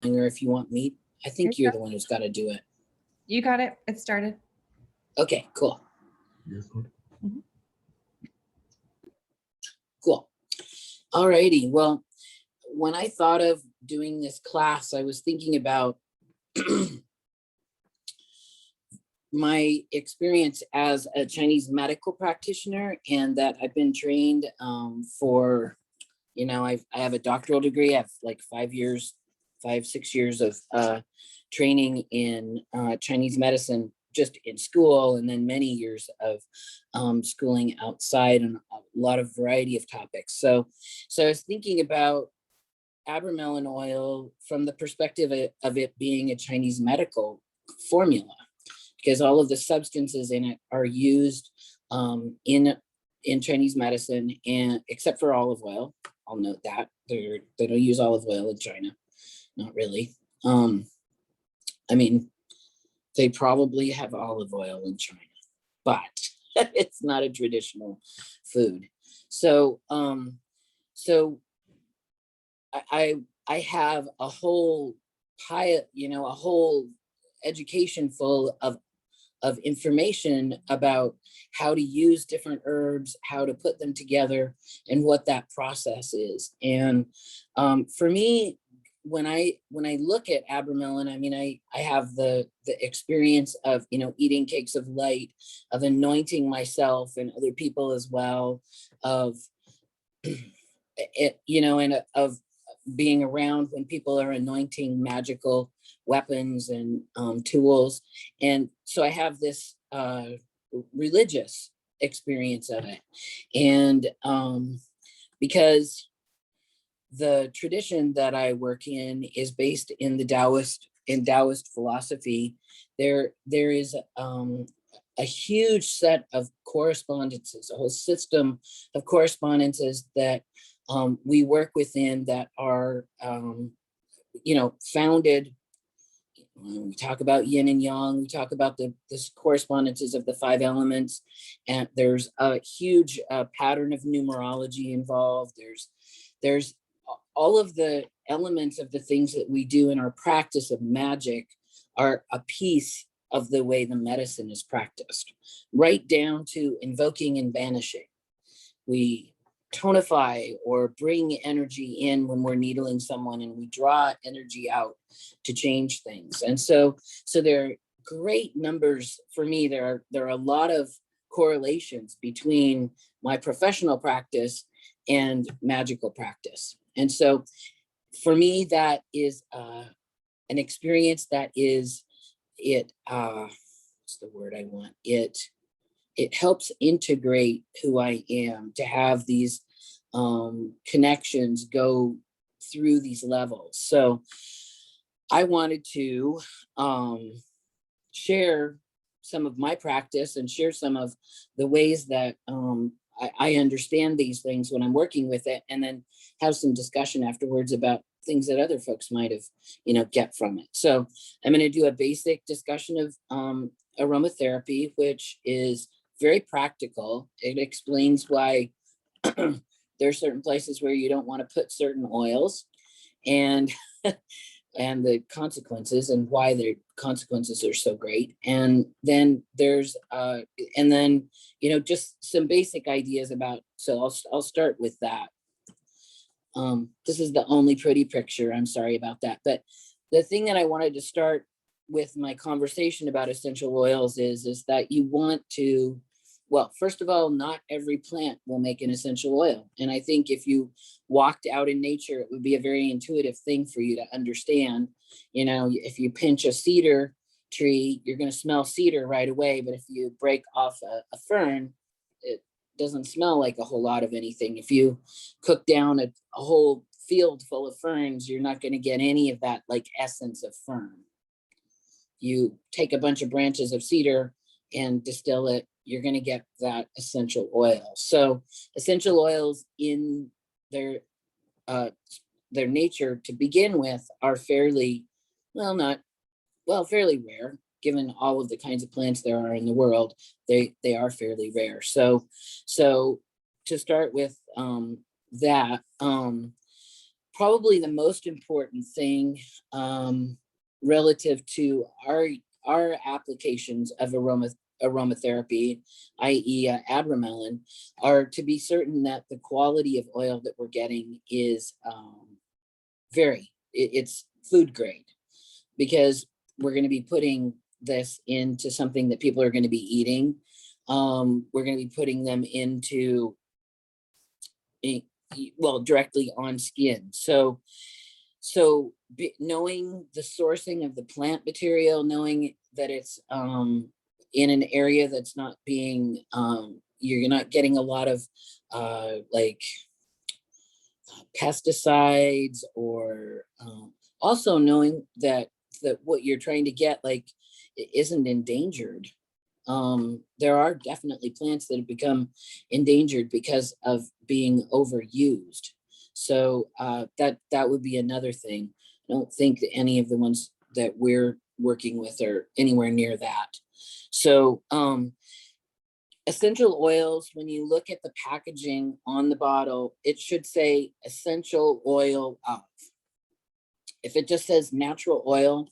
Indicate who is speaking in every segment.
Speaker 1: or if you want me. I think you're the one who's got to do it.
Speaker 2: You got it. It started.
Speaker 1: Okay, cool.
Speaker 2: Mm-hmm.
Speaker 1: Cool. All righty. Well, when I thought of doing this class, I was thinking about my experience as a Chinese medical practitioner, and that I've been trained for, I have a doctoral degree. I have like 6 years of training in Chinese medicine just in school, and then many years of schooling outside and a lot of variety of topics. So I was thinking about Abramelin oil from the perspective of it being a Chinese medical formula, because all of the substances in it are used in Chinese medicine, and except for olive oil. I'll note that they don't use olive oil in China, not really. I mean, they probably have olive oil in China, but it's not a traditional food. So I have a whole pile, a whole education full of information about how to use different herbs, how to put them together, and what that process is. And for me, when I look at Abramelin, I mean, I have the experience of, eating cakes of light, of anointing myself and other people as well, of it, and of being around when people are anointing magical weapons and tools. And so I have this religious experience of it. And because the tradition that I work in is based in the Taoist philosophy, there is a huge set of correspondences, a whole system of correspondences that we work within that are, founded. We talk about yin and yang. We talk about the correspondences of the 5 elements, and there's a huge pattern of numerology involved. There's all of the elements of the things that we do in our practice of magic are a piece of the way the medicine is practiced, right down to invoking and banishing. We tonify or bring energy in when we're needling someone, and we draw energy out to change things. And so there are great numbers for me. There are a lot of correlations between my professional practice and magical practice. And so for me, that is an experience that is, what's the word I want? It helps integrate who I am, to have these connections go through these levels. So I wanted to share some of my practice and share some of the ways that I understand these things when I'm working with it, and then have some discussion afterwards about things that other folks might have, get from it. So I'm going to do a basic discussion of aromatherapy, which is very practical. It explains why there are certain places where you don't want to put certain oils, and and the consequences, and why the consequences are so great. And then there's just some basic ideas about, so I'll start with that. This is the only pretty picture. I'm sorry about that. But the thing that I wanted to start with my conversation about essential oils is that you want to, well, first of all, not every plant will make an essential oil. And I think if you walked out in nature, it would be a very intuitive thing for you to understand. If you pinch a cedar tree, you're going to smell cedar right away. But if you break off a fern, it doesn't smell like a whole lot of anything. If you cook down a whole field full of ferns, you're not going to get any of that like essence of fern. You take a bunch of branches of cedar and distill it, you're going to get that essential oil. So essential oils in their nature to begin with are fairly rare, given all of the kinds of plants there are in the world. They are fairly rare. So to start with that, probably the most important thing relative to our applications of aromatherapy, i.e. Abramelin, are to be certain that the quality of oil that we're getting is it's food grade, because we're going to be putting this into something that people are going to be eating. We're going to be putting them into, directly on skin. So knowing the sourcing of the plant material, knowing that it's in an area that's not being, you're not getting a lot of like pesticides, or also knowing that what you're trying to get like isn't endangered. There are definitely plants that have become endangered because of being overused. So that would be another thing. I don't think that any of the ones that we're working with are anywhere near that. So essential oils, when you look at the packaging on the bottle, it should say essential oil of. If it just says natural oil,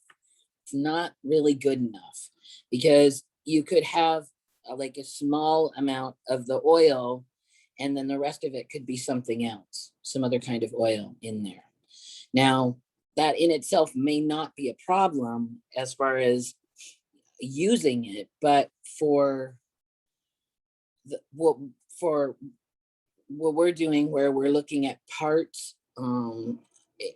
Speaker 1: it's not really good enough, because you could have like a small amount of the oil, and then the rest of it could be something else, some other kind of oil in there. Now, that in itself may not be a problem as far as using it, but for what we're doing, where we're looking at parts,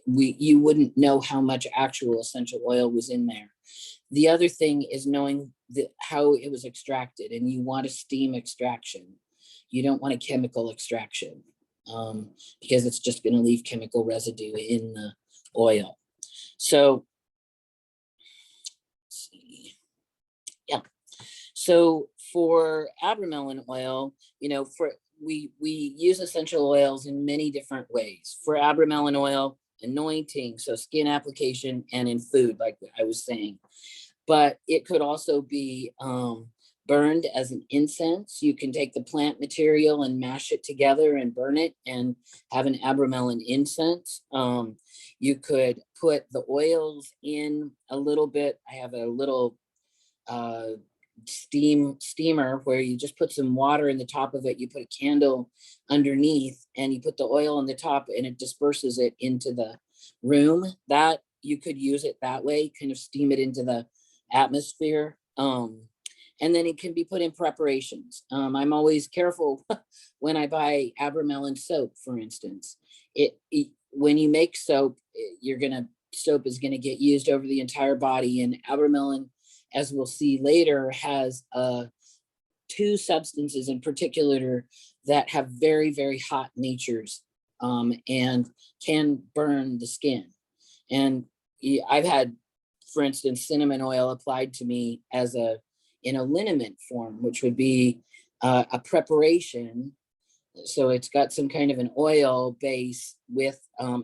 Speaker 1: you wouldn't know how much actual essential oil was in there. The other thing is knowing how it was extracted, and you want a steam extraction. You don't want a chemical extraction, because it's just going to leave chemical residue in the oil. So, let's see. Yeah. So for Abramelin oil, we use essential oils in many different ways. For Abramelin oil, anointing, so skin application, and in food, like I was saying. But it could also be burned as an incense. You can take the plant material and mash it together and burn it and have an Abramelin incense. You could put the oils in a little bit. I have a little steamer where you just put some water in the top of it. You put a candle underneath, and you put the oil on the top, and it disperses it into the room. That you could use it that way, kind of steam it into the atmosphere. And then it can be put in preparations. I'm always careful when I buy Abramelin soap, for instance. When you make soap, soap is gonna get used over the entire body, and Abramelin, as we'll see later, has two substances in particular that have very, very hot natures, and can burn the skin. And I've had, for instance, cinnamon oil applied to me in a liniment form, which would be a preparation. So it's got some kind of an oil base with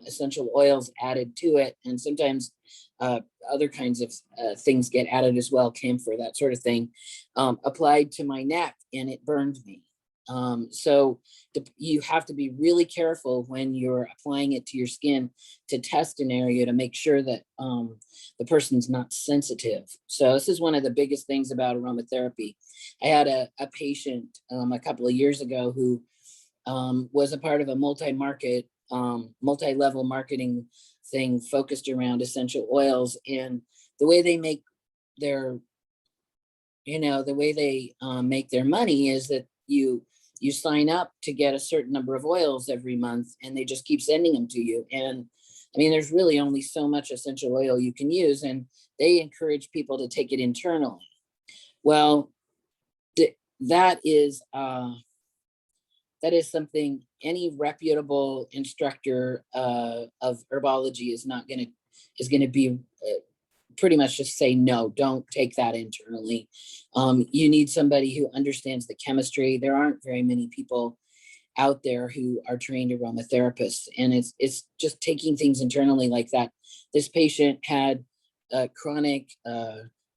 Speaker 1: essential oils added to it. And sometimes other kinds of things get added as well, camphor, that sort of thing, applied to my neck, and it burned me. So you have to be really careful when you're applying it to your skin to test an area to make sure that the person's not sensitive. So this is one of the biggest things about aromatherapy. I had a patient a couple of years ago who was a part of a multi-level marketing thing focused around essential oils, and the way they make their make their money is that you sign up to get a certain number of oils every month, and they just keep sending them to you. And I mean, there's really only so much essential oil you can use, and they encourage people to take it internally. Well, that is something any reputable instructor of herbology is going to be pretty much just say, no, don't take that internally. You need somebody who understands the chemistry. There aren't very many people out there who are trained aromatherapists, and it's just taking things internally like that. This patient had chronic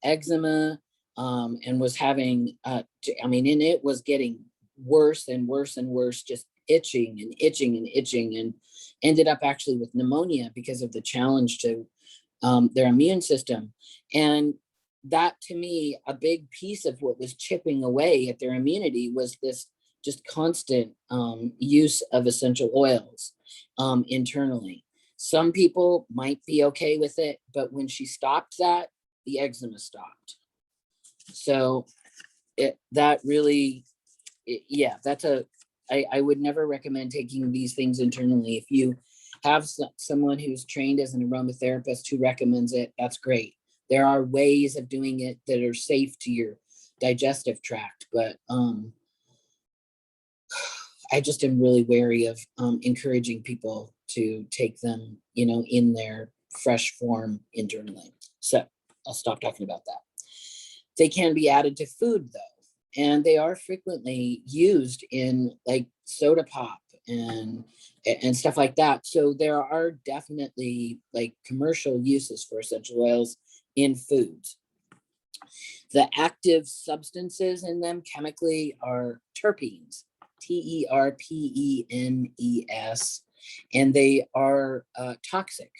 Speaker 1: eczema, and was having, and it was getting worse and worse and worse, just itching and itching and itching, and ended up actually with pneumonia because of the challenge to their immune system. And that, to me, a big piece of what was chipping away at their immunity was this just constant use of essential oils internally. Some people might be okay with it, but when she stopped that, the eczema stopped. So that really, yeah, I would never recommend taking these things internally. If you have someone who's trained as an aromatherapist who recommends it, that's great. There are ways of doing it that are safe to your digestive tract, but I just am really wary of encouraging people to take them, in their fresh form internally. So I'll stop talking about that. They can be added to food though, and they are frequently used in like soda pop and stuff like that. So there are definitely like commercial uses for essential oils in foods. The active substances in them chemically are terpenes, terpenes, and they are toxic.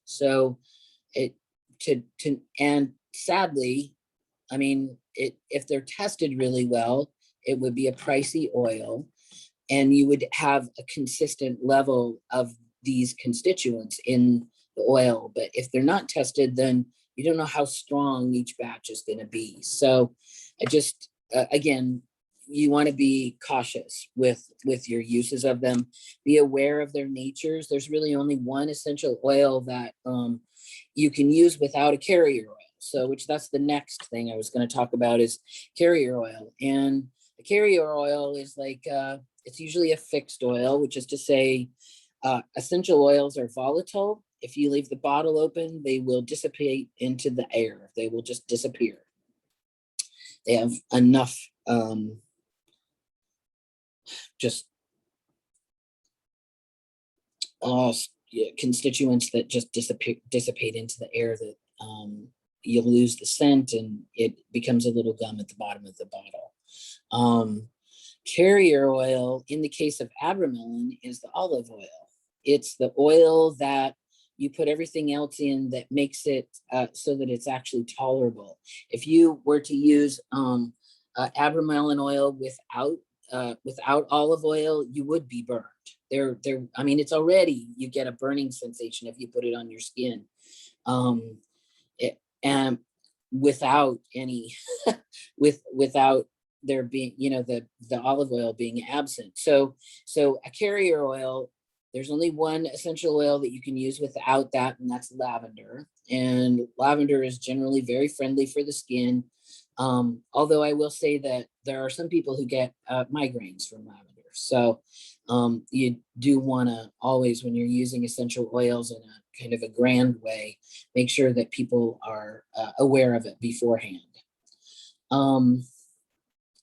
Speaker 1: So and sadly, I mean, if they're tested really well, it would be a pricey oil, and you would have a consistent level of these constituents in the oil. But if they're not tested, then you don't know how strong each batch is going to be. So I just, again, you want to be cautious with your uses of them. Be aware of their natures. There's really only one essential oil that you can use without a carrier oil. So that's the next thing I was going to talk about is carrier oil. And a carrier oil is like, it's usually a fixed oil, which is to say essential oils are volatile. If you leave the bottle open, they will dissipate into the air. They will just disappear. They have enough constituents that just dissipate into the air that you'll lose the scent and it becomes a little gum at the bottom of the bottle. Carrier oil, in the case of Abramelin, is the olive oil. It's the oil that you put everything else in that makes it so that it's actually tolerable. If you were to use Abramelin oil without olive oil, you would be burned. I mean, it's already, you get a burning sensation if you put it on your skin. And without any, without there being, the olive oil being absent. So a carrier oil, there's only one essential oil that you can use without that, and that's lavender. And lavender is generally very friendly for the skin. Although I will say that there are some people who get migraines from lavender. So you do want to always, when you're using essential oils in a kind of a grand way, make sure that people are aware of it beforehand.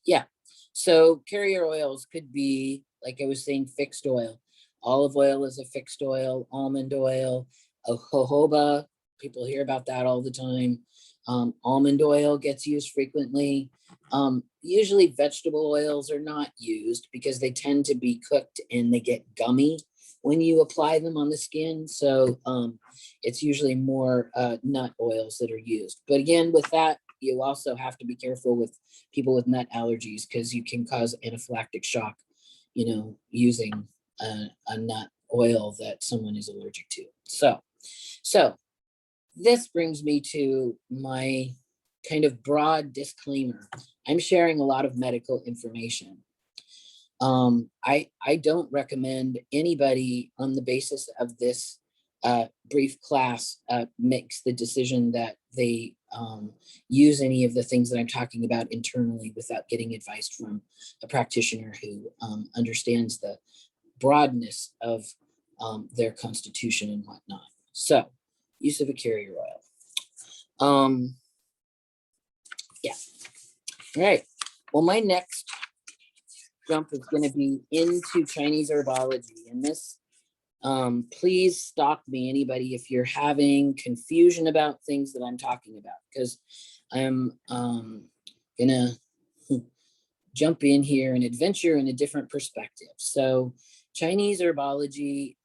Speaker 1: Yeah, so carrier oils could be, like I was saying, fixed oil. Olive oil is a fixed oil, almond oil, jojoba, people hear about that all the time. Almond oil gets used frequently. Usually vegetable oils are not used because they tend to be cooked and they get gummy when you apply them on the skin. So it's usually more nut oils that are used. But again, with that, you also have to be careful with people with nut allergies because you can cause anaphylactic shock, using a nut oil that someone is allergic to. So this brings me to my kind of broad disclaimer. I'm sharing a lot of medical information. I don't recommend anybody on the basis of this brief class makes the decision that they use any of the things that I'm talking about internally without getting advice from a practitioner who understands the broadness of their constitution and whatnot. So, use of a carrier oil. Yeah. All right. Well, my next jump is going to be into Chinese herbology, and this, please stop me, anybody, if you're having confusion about things that I'm talking about, because I'm gonna jump in here and adventure in a different perspective. So Chinese herbology,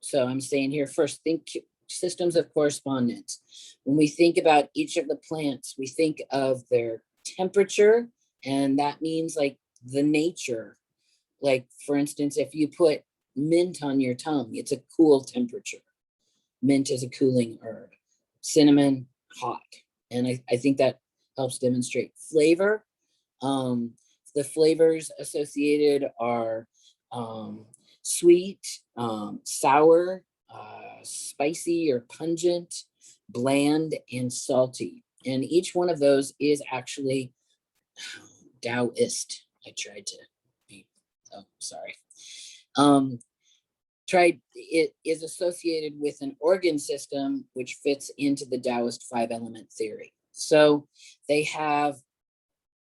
Speaker 1: so I'm saying here first, think systems of correspondence. When we think about each of the plants, we think of their temperature, and that means like the nature. Like for instance, if you put mint on your tongue, it's a cool temperature. Mint is a cooling herb. Cinnamon, hot. And I think that helps demonstrate flavor. The flavors associated are sweet, sour, spicy or pungent, bland, and salty. And each one of those is actually Taoist. I tried to be, oh, sorry. It is associated with an organ system which fits into the Taoist 5-element theory. So they have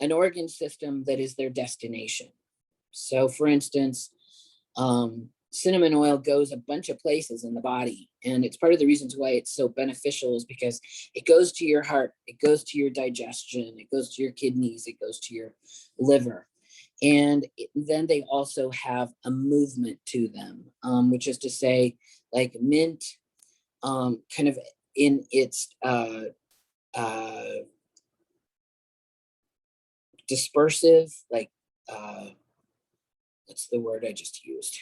Speaker 1: an organ system that is their destination. So for instance, cinnamon oil goes a bunch of places in the body, and it's part of the reasons why it's so beneficial is because it goes to your heart, it goes to your digestion, it goes to your kidneys, it goes to your liver. And then they also have a movement to them, which is to say, like mint, kind of in its dispersive, like, what's the word I just used?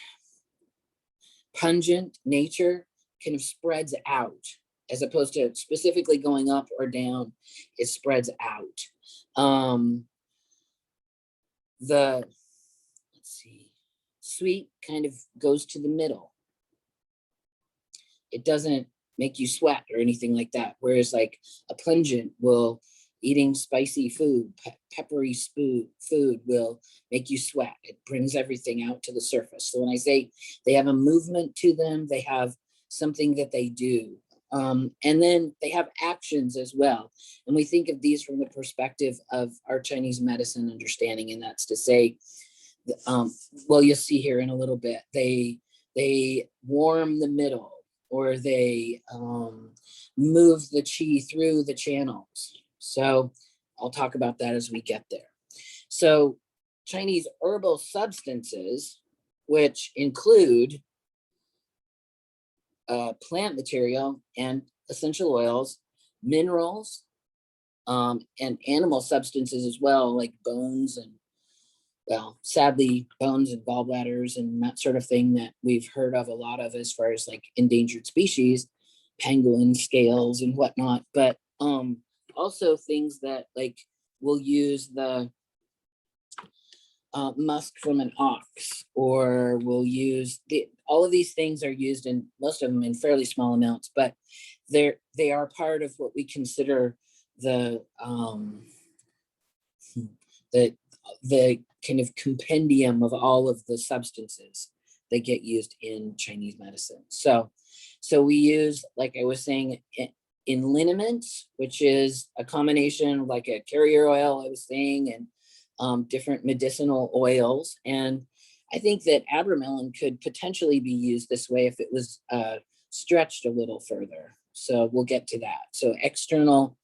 Speaker 1: Pungent nature kind of spreads out, as opposed to specifically going up or down, it spreads out. Let's see, sweet kind of goes to the middle. It doesn't make you sweat or anything like that. Whereas like a pungent will, eating spicy food, peppery food will make you sweat. It brings everything out to the surface. So when I say they have a movement to them, they have something that they do. And then they have actions as well. And we think of these from the perspective of our Chinese medicine understanding. And that's to say, well, you'll see here in a little bit, they warm the middle, or they move the qi through the channels. So I'll talk about that as we get there. So Chinese herbal substances, which include plant material and essential oils, minerals, and animal substances as well, like bones and, well, sadly, bones and gallbladders and that sort of thing that we've heard of a lot of as far as like endangered species, pangolin scales and whatnot. But also things that like will use the musk from an ox, or we'll use all of these things are used in, most of them in fairly small amounts, but they are part of what we consider the kind of compendium of all of the substances that get used in Chinese medicine. So we use, like I was saying, in liniments, which is a combination like a carrier oil, I was saying, and different medicinal oils. And I think that Abramelin could potentially be used this way if it was stretched a little further. So we'll get to that. So external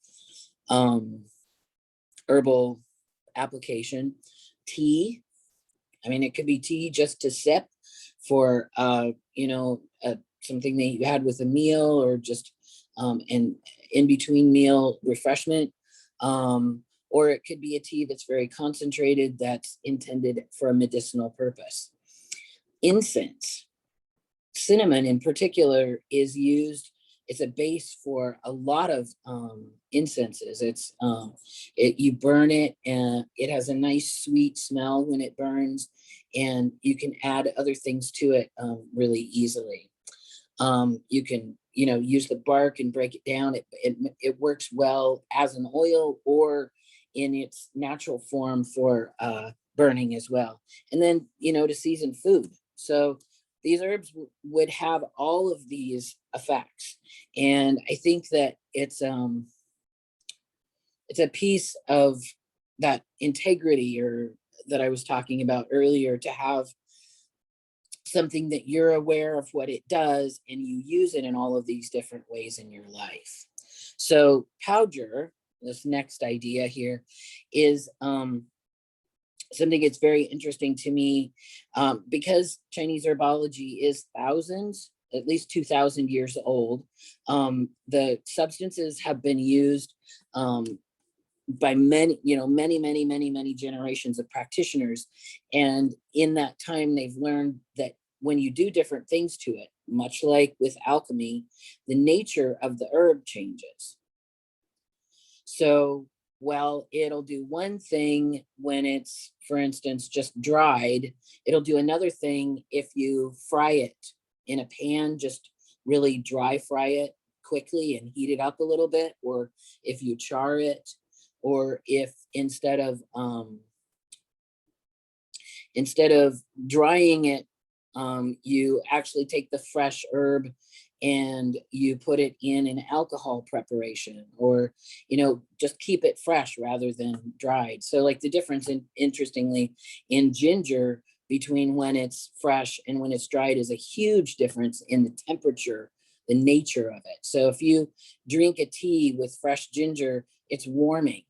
Speaker 1: herbal application. Tea, I mean, it could be tea just to sip for, something that you had with a meal, or just in between meal refreshment. Or it could be a tea that's very concentrated, that's intended for a medicinal purpose. Incense, cinnamon in particular, is used. It's a base for a lot of incenses. It's you burn it, and it has a nice sweet smell when it burns, and you can add other things to it really easily. You can use the bark and break it down. It works well as an oil or in its natural form for burning as well. And then to season food. So these herbs would have all of these effects. And I think that it's a piece of that integrity, or that I was talking about earlier, to have something that you're aware of what it does and you use it in all of these different ways in your life. So Powder, this next idea here, is something that's very interesting to me, because Chinese herbology is thousands, at least 2,000 years old. The substances have been used by many, many generations of practitioners. And in that time, they've learned that when you do different things to it, much like with alchemy, the nature of the herb changes. So while it'll do one thing when it's, for instance, just dried, it'll do another thing if you fry it in a pan, just really dry fry it quickly and heat it up a little bit, or if you char it, or if instead of drying it, you actually take the fresh herb and you put it in an alcohol preparation, or just keep it fresh rather than dried. So like the difference, interestingly, in ginger between when it's fresh and when it's dried is a huge difference in the temperature, the nature of it. So if you drink a tea with fresh ginger, it's warming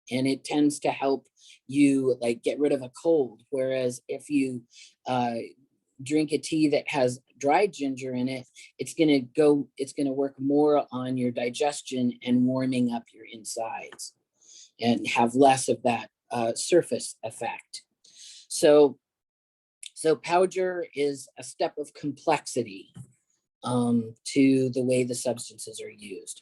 Speaker 1: and it tends to help you like get rid of a cold. Whereas if you drink a tea that has dried ginger in it, it's going to work more on your digestion and warming up your insides and have less of that surface effect. So powder is a step of complexity to the way the substances are used.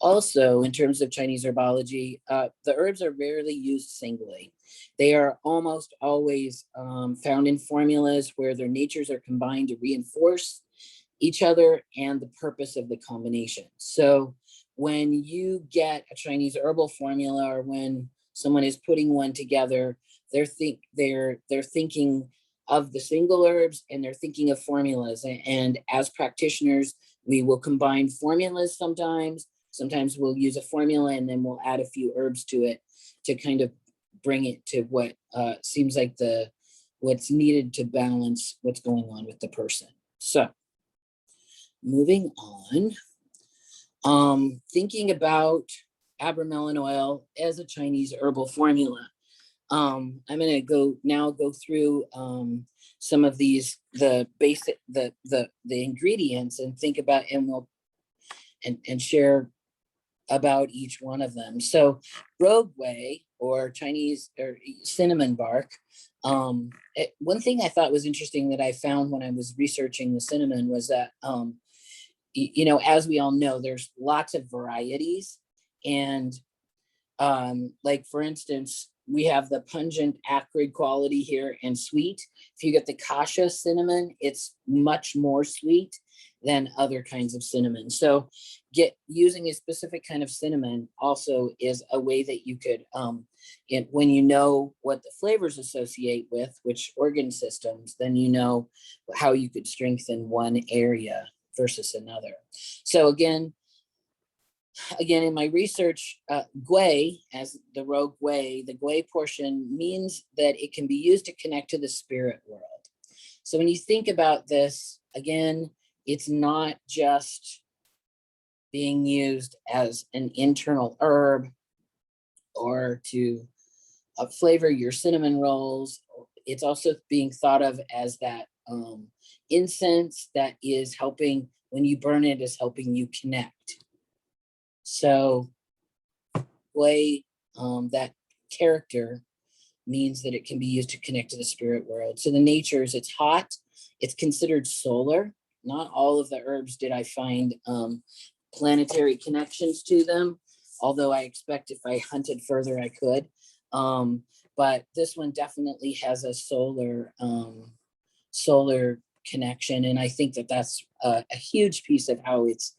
Speaker 1: Also, in terms of Chinese herbology, the herbs are rarely used singly. They are almost always found in formulas where their natures are combined to reinforce each other and the purpose of the combination. So when you get a Chinese herbal formula, or when someone is putting one together, they're thinking of the single herbs and they're thinking of formulas. And as practitioners, we will combine formulas sometimes. Sometimes we'll use a formula and then we'll add a few herbs to it to kind of bring it to what seems like what's needed to balance what's going on with the person. So moving on, thinking about Abramelin oil as a Chinese herbal formula. I'm going to go through some of these, the basic, the ingredients, and think about, and we'll and share about each one of them. So rogueway, or Chinese or cinnamon bark. One thing I thought was interesting that I found when I was researching the cinnamon was that, as we all know, there's lots of varieties. And like, for instance, we have the pungent, acrid quality here and sweet. If you get the kasha cinnamon, it's much more sweet than other kinds of cinnamon. So using a specific kind of cinnamon also is a way that you could, when you know what the flavors associate with which organ systems, then you know how you could strengthen one area versus another. So again, in my research, gui, as the rogue gui, the gui portion means that it can be used to connect to the spirit world. So when you think about this, again, it's not just being used as an internal herb or to flavor your cinnamon rolls. It's also being thought of as that incense that is helping, when you burn it, is helping you connect. So way that character means that it can be used to connect to the spirit world. So the natures, it's hot, it's considered solar. Not all of the herbs did I find planetary connections to them, although I expect if I hunted further I could. But this one definitely has a solar connection, and I think that that's a huge piece of how it's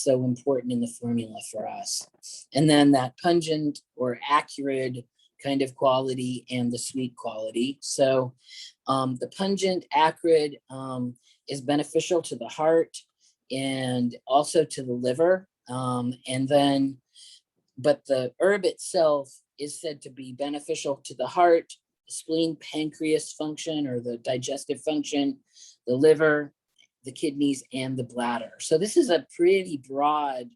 Speaker 1: so important in the formula for us. And then that pungent or acrid kind of quality and the sweet quality. So the pungent, acrid is beneficial to the heart and also to the liver. But the herb itself is said to be beneficial to the heart, the spleen, pancreas function, or the digestive function, the liver, the kidneys, and the bladder. So this is a pretty broad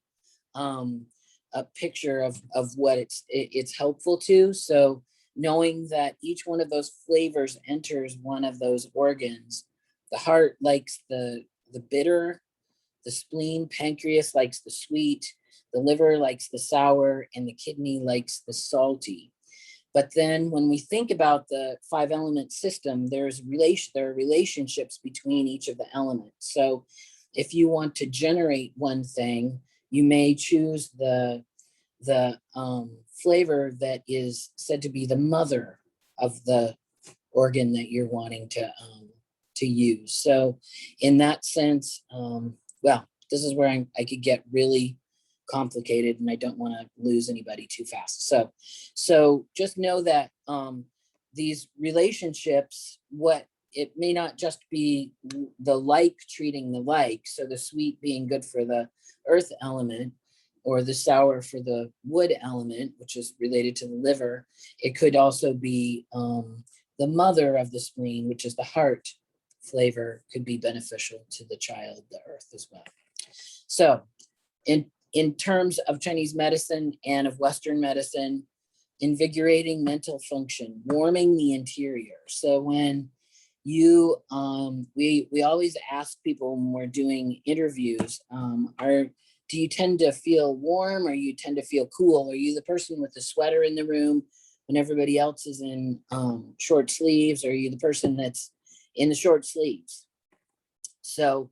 Speaker 1: a picture of what it's helpful to. So knowing that each one of those flavors enters one of those organs. The heart likes the bitter, the spleen, pancreas likes the sweet, the liver likes the sour, and the kidney likes the salty. But then when we think about the 5-element system, there are relationships between each of the elements. So if you want to generate one thing, you may choose the flavor that is said to be the mother of the organ that you're wanting to use. So in that sense, well, this is where I could get really complicated, and I don't want to lose anybody too fast. So just know that these relationships, what it may not just be the like treating the like, so the sweet being good for the earth element, or the sour for the wood element, which is related to the liver. It could also be the mother of the spleen, which is the heart flavor, could be beneficial to the child, the earth as well. So in terms of Chinese medicine and of Western medicine, invigorating mental function, warming the interior. So when you, we always ask people when we're doing interviews, do you tend to feel warm, or you tend to feel cool? Are you the person with the sweater in the room when everybody else is in short sleeves? Or are you the person that's in the short sleeves? So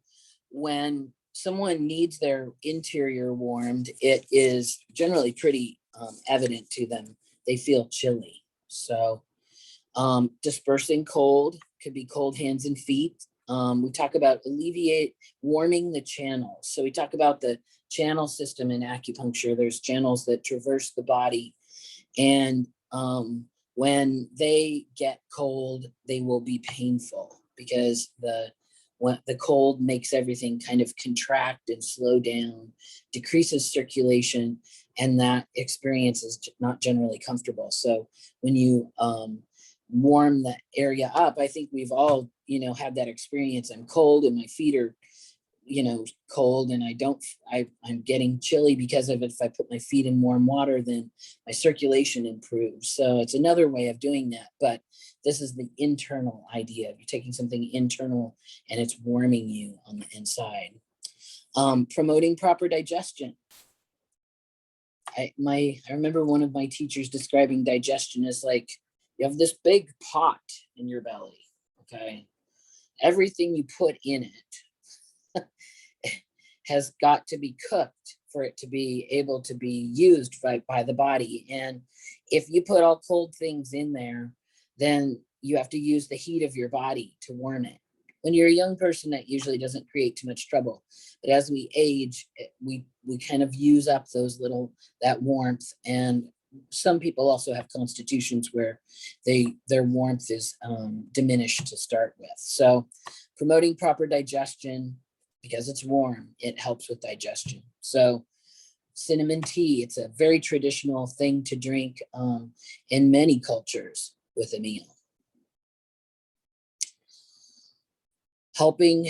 Speaker 1: when someone needs their interior warmed, it is generally pretty evident to them. They feel chilly. So dispersing cold could be cold hands and feet. We talk about warming the channels. So we talk about the channel system in acupuncture. There's channels that traverse the body. And when they get cold, they will be painful, because the cold makes everything kind of contract and slow down, decreases circulation, and that experience is not generally comfortable. So when you warm the area up, I think we've all, had that experience. I'm cold and my feet are, cold, and I'm getting chilly because of it. If I put my feet in warm water, then my circulation improves. So it's another way of doing that. But this is the internal idea. You're taking something internal and it's warming you on the inside. Promoting proper digestion. I remember one of my teachers describing digestion as like, you have this big pot in your belly, okay? Everything you put in it has got to be cooked for it to be able to be used by the body. And if you put all cold things in there, then you have to use the heat of your body to warm it. When you're a young person, that usually doesn't create too much trouble. But as we age, we kind of use up that warmth. And some people also have constitutions where their warmth is diminished to start with. So promoting proper digestion, because it's warm, it helps with digestion. So cinnamon tea, it's a very traditional thing to drink in many cultures with a meal. Helping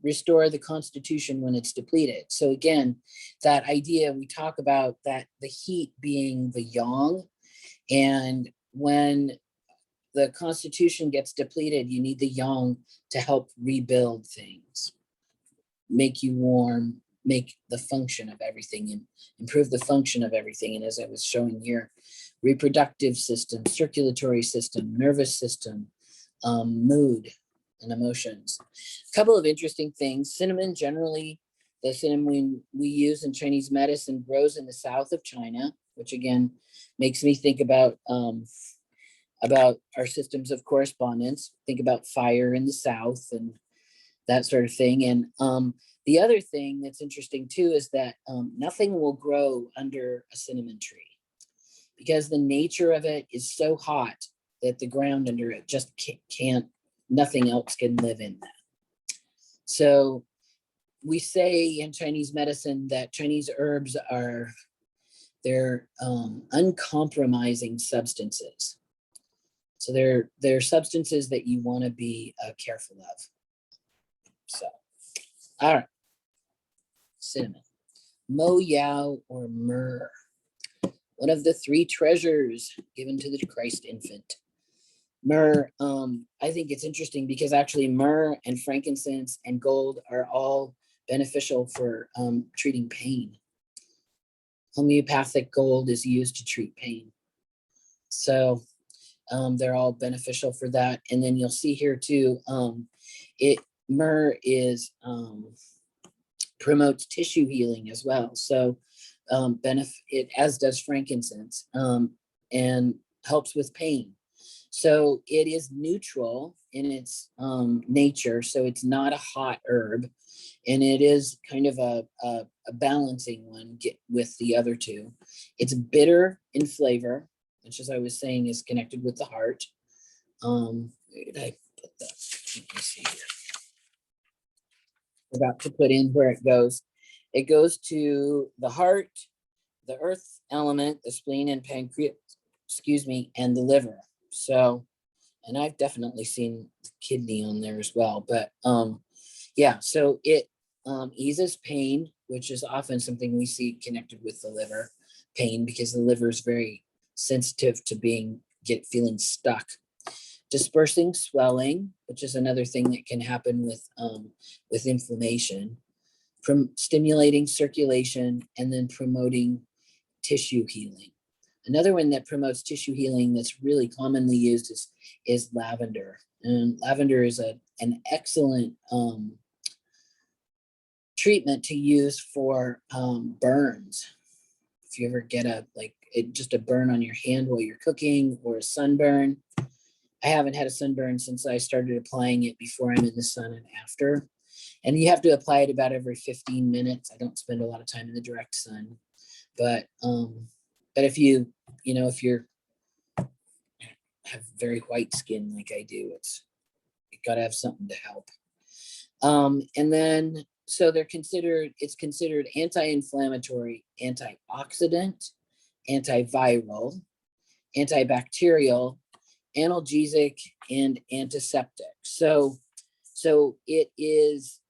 Speaker 1: restore the constitution when it's depleted. So again, that idea, we talk about that the heat being the yang, and when the constitution gets depleted, you need the yang to help rebuild things, make you warm, make the function of everything, and improve the function of everything. And as I was showing here, reproductive system, circulatory system, nervous system, mood, and emotions. A couple of interesting things. Cinnamon, generally, the cinnamon we use in Chinese medicine grows in the south of China, which again makes me think about our systems of correspondence. Think about fire in the south and that sort of thing. And the other thing that's interesting too is that nothing will grow under a cinnamon tree, because the nature of it is so hot that the ground under it just can't, nothing else can live in that. So we say in Chinese medicine that Chinese herbs they're uncompromising substances. So they're substances that you want to be careful of. So, all right, cinnamon, mo yao or myrrh. one of the three treasures given to the Christ infant. Myrrh, I think it's interesting because actually myrrh and frankincense and gold are all beneficial for treating pain. Homeopathic gold is used to treat pain. So they're all beneficial for that. And then you'll see here too, myrrh is promotes tissue healing as well. So benefit, as does frankincense, and helps with pain. So it is neutral in its nature. So it's not a hot herb, and it is kind of a balancing one with the other two. It's bitter in flavor, which, as I was saying, is connected with the heart. Where did I put that? Let me see here. About to put in where it goes. It goes to the heart, the earth element, the spleen and pancreas, and the liver. So, and I've definitely seen kidney on there as well. But yeah, so it eases pain, which is often something we see connected with the liver pain, because the liver is very sensitive to feeling stuck. Dispersing swelling, which is another thing that can happen with inflammation, from stimulating circulation, and then promoting tissue healing. Another one that promotes tissue healing that's really commonly used is lavender. And lavender is an excellent treatment to use for burns. If you ever get just a burn on your hand while you're cooking, or a sunburn. I haven't had a sunburn since I started applying it before I'm in the sun and after. And you have to apply it about every 15 minutes. I don't spend a lot of time in the direct sun. But if you have very white skin like I do, you gotta have something to help. And then, so it's considered anti-inflammatory, antioxidant, antiviral, antibacterial, analgesic, and antiseptic. So it is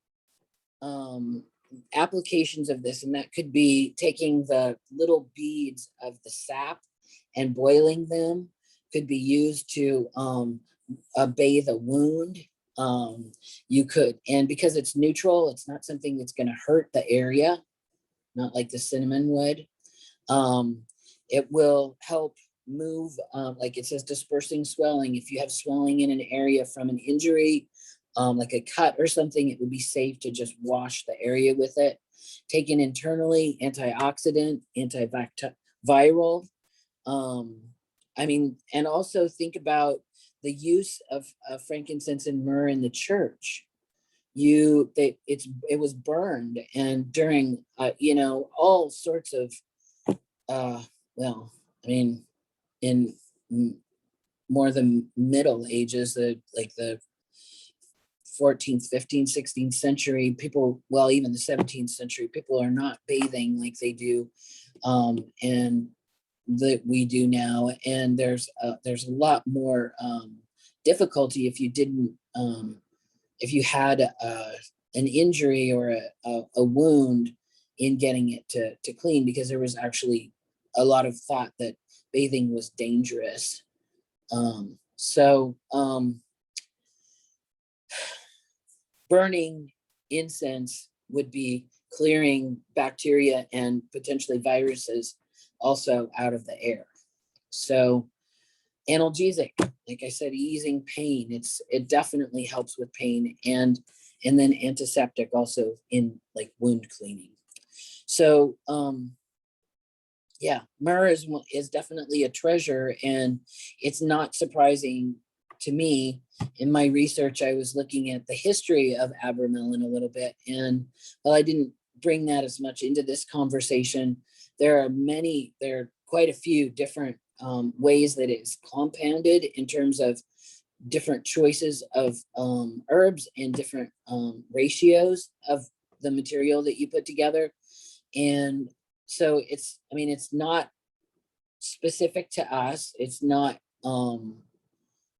Speaker 1: applications of this, and that could be taking the little beads of the sap and boiling them, could be used to bathe a wound. You could, and because it's neutral, it's not something that's going to hurt the area, not like the cinnamon would. It will help move, like it says, dispersing swelling. If you have swelling in an area from an injury, like a cut or something, it would be safe to just wash the area with it. Taken internally, antioxidant, antiviral. And also think about the use of frankincense and myrrh in the church. It was burned, and during all sorts of in more the Middle Ages, the 14th, 15th, 16th century, people, well, even the 17th century, people are not bathing like they do, and that we do now. And there's a lot more difficulty if you had an injury or a wound in getting it to clean, because there was actually a lot of thought that bathing was dangerous. Burning incense would be clearing bacteria and potentially viruses also out of the air. So analgesic, like I said, easing pain. It definitely helps with pain, and then antiseptic also in like wound cleaning. So yeah, myrrh is definitely a treasure, and it's not surprising to me. In my research, I was looking at the history of Abramelin a little bit, and while I didn't bring that as much into this conversation, there are quite a few different ways that it's compounded in terms of different choices of herbs and different ratios of the material that you put together. And so it's not specific to us. It's not, and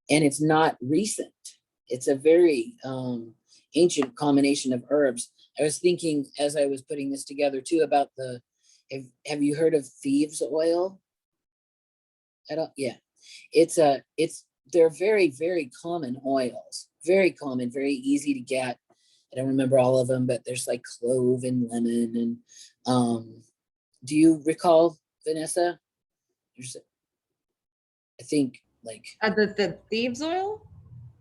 Speaker 1: it's not recent. It's a very ancient combination of herbs. I was thinking as I was putting this together too about have you heard of thieves oil? I don't, yeah. They're very, very common oils, very common, very easy to get. I don't remember all of them, but there's like clove and lemon. And do you recall, Vanessa? There's, I think like,
Speaker 2: The thieves oil.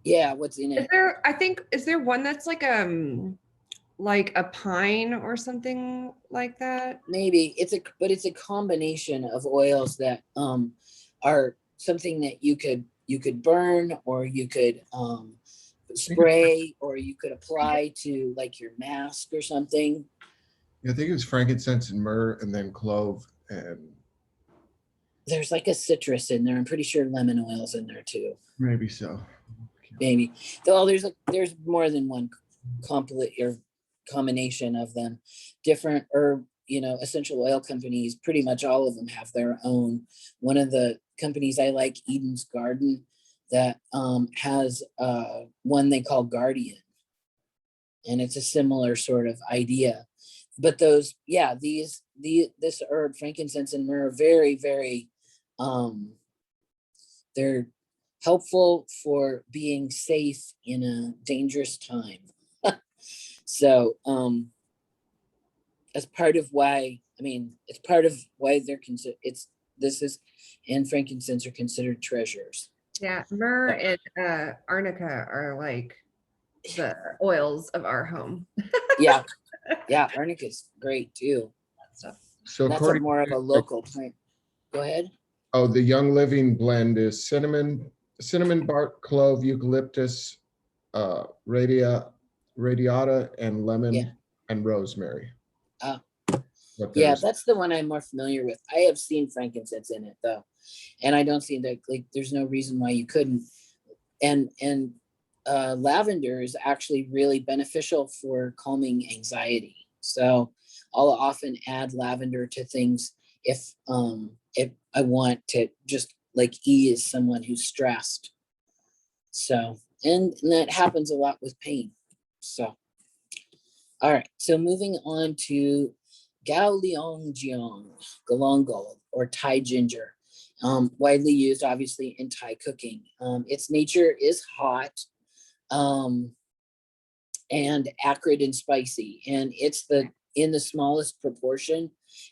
Speaker 1: yeah, what's in
Speaker 2: Is
Speaker 1: it?
Speaker 2: there? I think is there one that's like a pine or something like that?
Speaker 1: Maybe but it's a combination of oils that are something that you could burn, or you could spray, or you could apply to like your mask or something.
Speaker 3: I think it was frankincense and myrrh, and then clove, and
Speaker 1: There's like a citrus in there. I'm pretty sure lemon oil's in there too.
Speaker 3: maybe so.
Speaker 1: Maybe. Though there's more than one complete or combination of them. Different herb, essential oil companies, pretty much all of them have their own. One of the companies I like, Eden's Garden, that has one they call Guardian. And it's a similar sort of idea. But those, yeah, this herb, frankincense and myrrh, very, very, they're helpful for being safe in a dangerous time. So as part of why, it's part of why they're considered, and frankincense are considered treasures.
Speaker 2: Yeah, myrrh and arnica are like the oils of our home.
Speaker 1: Yeah, arnica is great too.
Speaker 2: That stuff.
Speaker 3: So
Speaker 1: That's
Speaker 3: according
Speaker 1: more of a local plant. Go ahead.
Speaker 3: oh, the Young Living blend is cinnamon, bark, clove, eucalyptus, radiata, and lemon and rosemary.
Speaker 1: Yeah, that's the one I'm more familiar with. I have seen frankincense in it though, and I don't see that, like, there's no reason why you couldn't. And lavender is actually really beneficial for calming anxiety. So I'll often add lavender to things if I want to just like ease someone who's stressed. So, and that happens a lot with pain. So, all right. So moving on to Gaolong Galangal, or Thai ginger, widely used obviously in Thai cooking. Its nature is hot and acrid and spicy, and it's in the smallest proportion.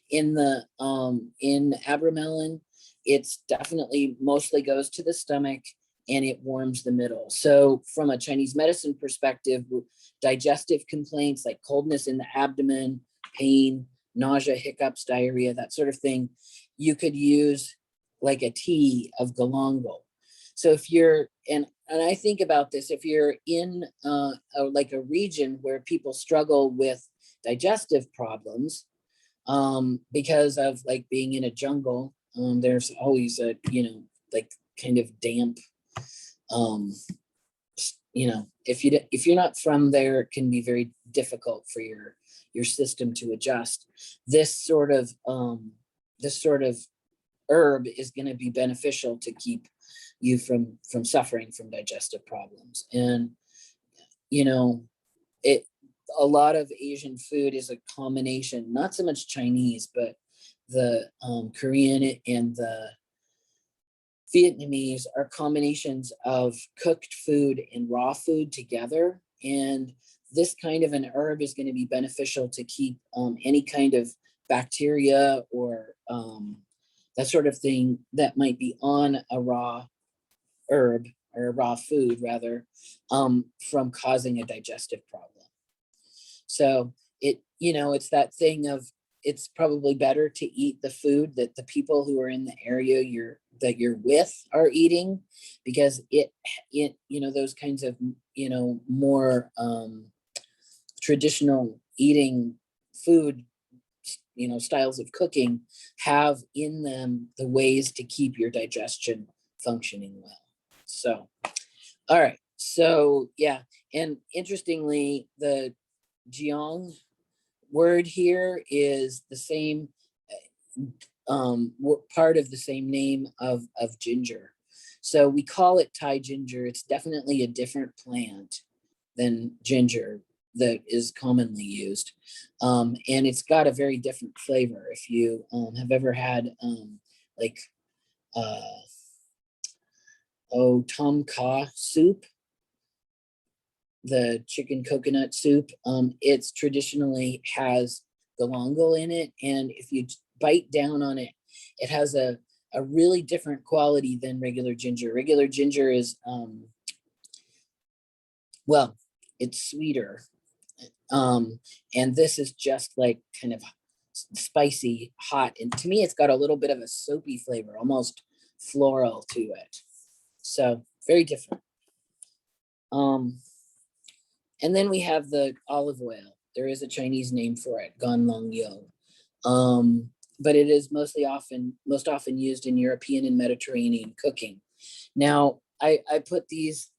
Speaker 1: In Abramelin, it's definitely mostly goes to the stomach, and it warms the middle. So from a Chinese medicine perspective, digestive complaints like coldness in the abdomen, pain, nausea, hiccups, diarrhea, that sort of thing, you could use like a tea of galangal. So if you're, and I think about this, if you're in like a region where people struggle with digestive problems, because of like being in a jungle, there's always a, like kind of damp, if you're not from there, it can be very difficult for your system to adjust. This sort of herb is going to be beneficial to keep you from suffering from digestive problems. And a lot of Asian food is a combination, not so much Chinese, but the Korean and the Vietnamese are combinations of cooked food and raw food together. And this kind of an herb is going to be beneficial to keep any kind of bacteria or that sort of thing that might be on a raw herb, or a raw food rather, from causing a digestive problem. So it's that thing of, it's probably better to eat the food that the people who are in the area that you're with are eating, because it those kinds of more traditional eating food styles of cooking have in them the ways to keep your digestion functioning well. So all right, so yeah, and interestingly, the Jiang word here is the same part of the same name of ginger. So we call it Thai ginger. It's definitely a different plant than ginger that is commonly used. And it's got a very different flavor. If you have ever had like tom kha soup, the chicken coconut soup. It's traditionally has galangal in it, and if you bite down on it, it has a really different quality than regular ginger. Regular ginger is well, it's sweeter, and this is just like kind of spicy, hot, and to me it's got a little bit of a soapy flavor, almost floral to it, so very different. And then we have the olive oil. There is a Chinese name for it, ganlang yo, but it is most often used in European and Mediterranean cooking. Now I put these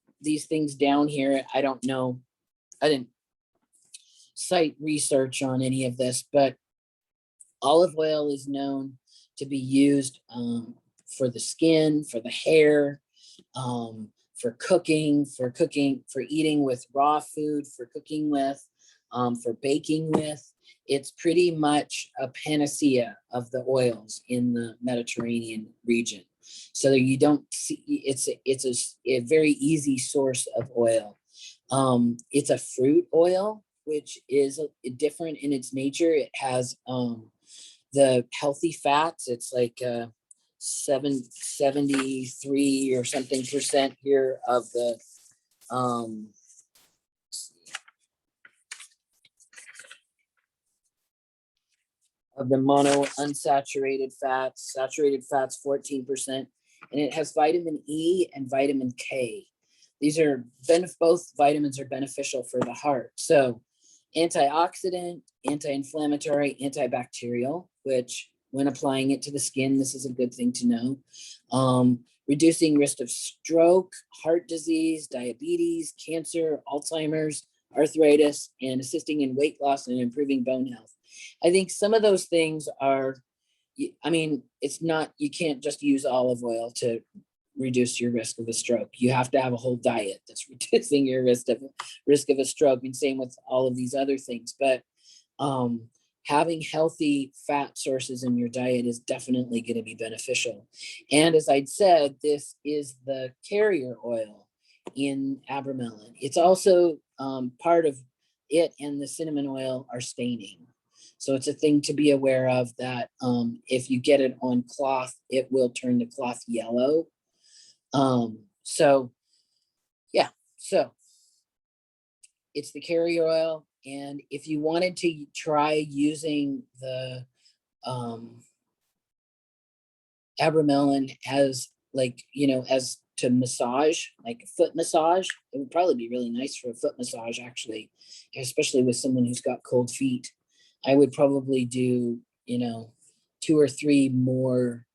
Speaker 1: things down here. I don't know, I didn't cite research on any of this, but olive oil is known to be used for the skin, for the hair, for cooking, for eating with raw food, for cooking with, for baking with. It's pretty much a panacea of the oils in the Mediterranean region. So you don't see, it's a very easy source of oil. It's a fruit oil, which is different in its nature. It has the healthy fats. It's like 73 or something percent here of the mono unsaturated fats. Saturated fats 14%, and it has vitamin E and vitamin K. These are both vitamins are beneficial for the heart. So antioxidant, anti-inflammatory, antibacterial, which when applying it to the skin, this is a good thing to know. Reducing risk of stroke, heart disease, diabetes, cancer, Alzheimer's, arthritis, and assisting in weight loss and improving bone health. I think some of those things are, I mean, it's not, you can't just use olive oil to reduce your risk of a stroke. You have to have a whole diet that's reducing your risk of a stroke, and same with all of these other things. But having healthy fat sources in your diet is definitely going to be beneficial. And as I'd said, this is the carrier oil in Abramelin. It's also part of it, and the cinnamon oil are staining. So it's a thing to be aware of, that if you get it on cloth, it will turn the cloth yellow. So yeah, so it's the carrier oil. And if you wanted to try using the Abramelin as, like, you know, as to massage, like a foot massage, it would probably be really nice for a foot massage, actually, especially with someone who's got cold feet. I would probably do, you know, 2 or 3 more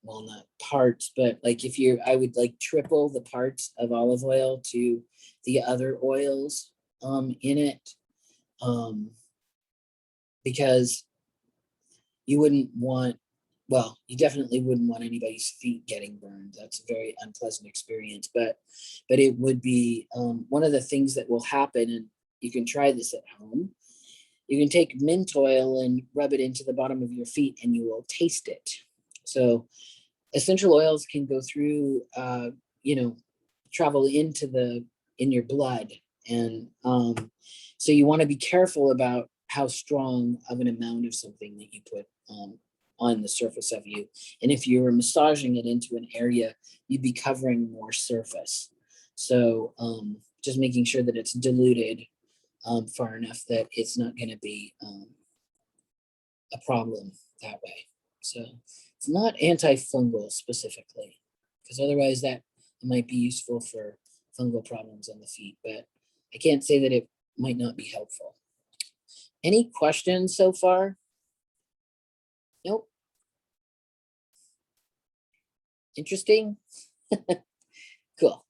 Speaker 1: well, not parts, but like I would like triple the parts of olive oil to the other oils in it, because you wouldn't want, well, you definitely wouldn't want anybody's feet getting burned. That's a very unpleasant experience, but it would be one of the things that will happen, and you can try this at home. You can take mint oil and rub it into the bottom of your feet, and you will taste it. So essential oils can go through, you know, travel in your blood. And so you want to be careful about how strong of an amount of something that you put on the surface of you. And if you were massaging it into an area, you'd be covering more surface. So just making sure that it's diluted far enough that it's not going to be a problem that way. So it's not antifungal specifically, because otherwise that might be useful for fungal problems on the feet, but I can't say that it might not be helpful. Any questions so far? Nope. Interesting. Cool.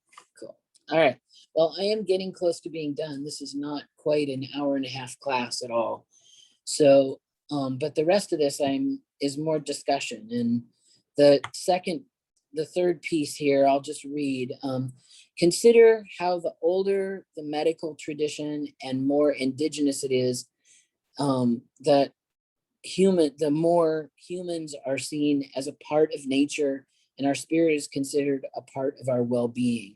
Speaker 1: All right. Well, I am getting close to being done. This is not quite an hour-and-a-half class at all. So, but the rest of this is more discussion. And the third piece here, I'll just read. Consider how the older the medical tradition and more indigenous it is, that the more humans are seen as a part of nature, and our spirit is considered a part of our well-being.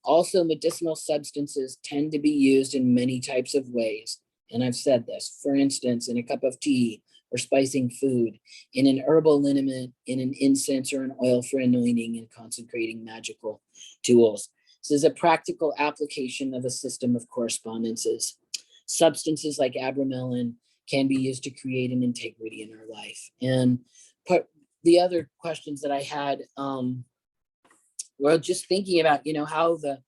Speaker 1: Also, medicinal substances tend to be used in many types of ways. And I've said this, for instance, in a cup of tea or spicing food, in an herbal liniment, in an incense or an oil for anointing and consecrating magical tools. This is a practical application of a system of correspondences. Substances like Abramelin can be used to create an integrity in our life. And the other questions that I had, well, just thinking about, how the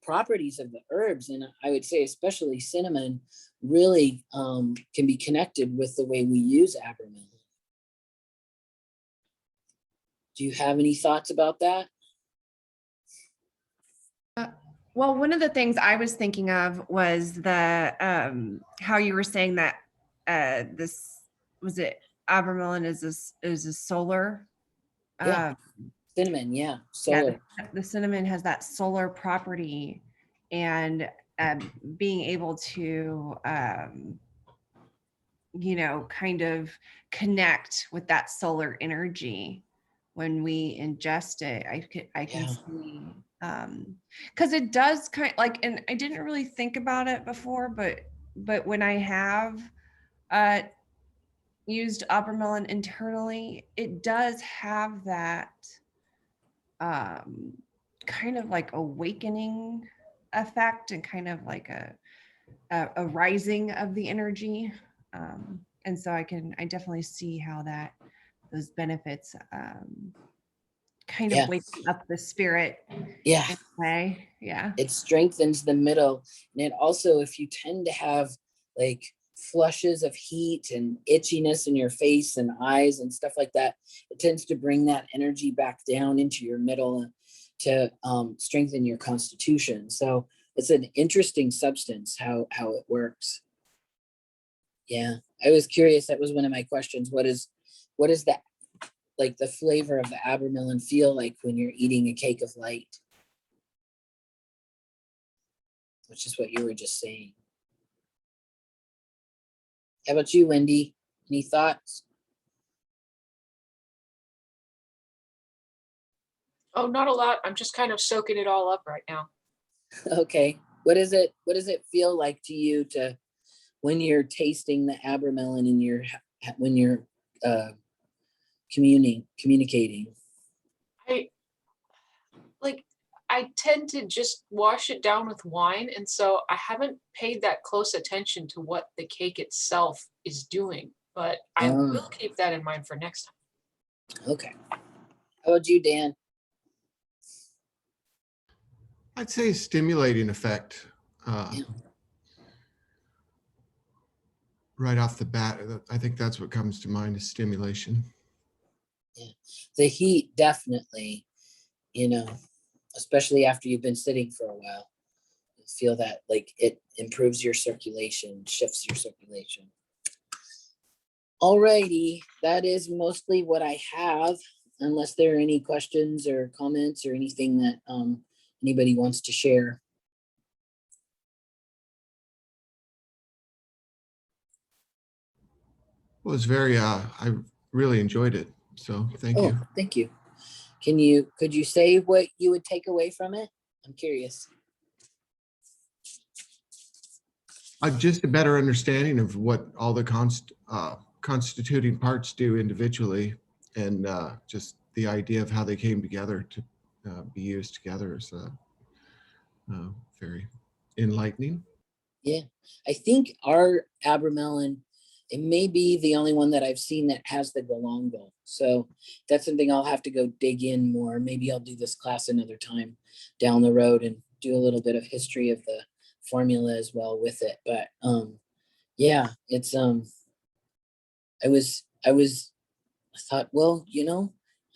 Speaker 1: properties of the herbs, and I would say especially cinnamon, really can be connected with the way we use Abramelin. Do you have any thoughts about that?
Speaker 2: Well, one of the things I was thinking of was the how you were saying that this was it Abramelin is a solar.
Speaker 1: Yeah. Cinnamon, yeah, solar.
Speaker 2: Yeah, the cinnamon has that solar property, and being able to kind of connect with that solar energy when we ingest it. I can see because it does kind of and I didn't really think about it before, but when I have used Abramelin internally, it does have that kind of like awakening effect, and kind of like a rising of the energy. And so I definitely see how those benefits kind of wake up the spirit.
Speaker 1: Yeah.
Speaker 2: In a way. Yeah.
Speaker 1: It strengthens the middle. And it also, if you tend to have like flushes of heat and itchiness in your face and eyes and stuff like that, it tends to bring that energy back down into your middle to strengthen your constitution. So it's an interesting substance, how it works. Yeah, I was curious. That was one of my questions. What is that, like the flavor of the Abramelin feel like when you're eating a cake of light? Which is what you were just saying. How about you, Wendy? Any thoughts?
Speaker 4: Oh, not a lot. I'm just kind of soaking it all up right now.
Speaker 1: Okay. What does it feel like to you when you're tasting the Abramelin in when you're communicating?
Speaker 4: I tend to just wash it down with wine, and so I haven't paid that close attention to what the cake itself is doing, but I will keep that in mind for next time.
Speaker 1: Okay. How about you, Dan?
Speaker 3: I'd say a stimulating effect. Right off the bat, I think that's what comes to mind is stimulation.
Speaker 1: Yeah. The heat, definitely, especially after you've been sitting for a while, you feel that like it improves your circulation, shifts your circulation. Alrighty, that is mostly what I have, unless there are any questions or comments or anything that anybody wants to share.
Speaker 3: Well, it's very, I really enjoyed it. So thank you.
Speaker 1: Thank you. Could you say what you would take away from it? I'm curious.
Speaker 3: Just a better understanding of what all the constituting parts do individually, and just the idea of how they came together to be used together is very enlightening.
Speaker 1: Yeah, I think our Abramelin, it may be the only one that I've seen that has the galangal. So that's something I'll have to go dig in more. Maybe I'll do this class another time down the road and do a little bit of history of the formula as well with it. But yeah, it's I thought, well, I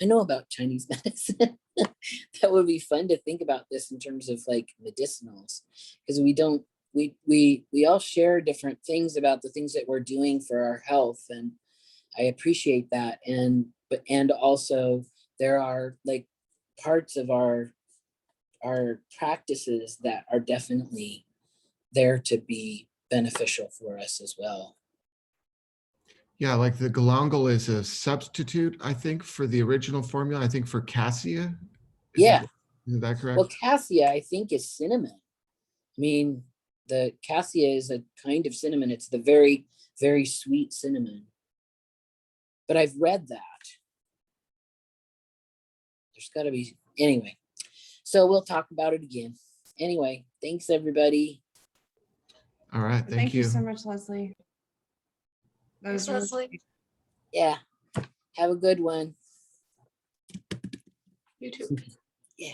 Speaker 1: know about Chinese medicine. That would be fun to think about this in terms of like medicinals, because we all share different things about the things that we're doing for our health, and I appreciate that. And also there are like parts of our practices that are definitely there to be beneficial for us as well.
Speaker 3: Yeah, like the galangal is a substitute, I think, for the original formula. I think for cassia.
Speaker 1: Yeah.
Speaker 3: Is that correct?
Speaker 1: Well, cassia, I think, is cinnamon. I mean, the cassia is a kind of cinnamon. It's the very, very sweet cinnamon. But I've read that. There's got to be, anyway. So we'll talk about it again. Anyway, thanks everybody.
Speaker 3: All right.
Speaker 2: Thank you so much, Leslie. That
Speaker 4: Thanks,
Speaker 2: was really
Speaker 4: Leslie.
Speaker 2: great.
Speaker 1: Yeah. Have a good one.
Speaker 4: You too.
Speaker 1: Yeah.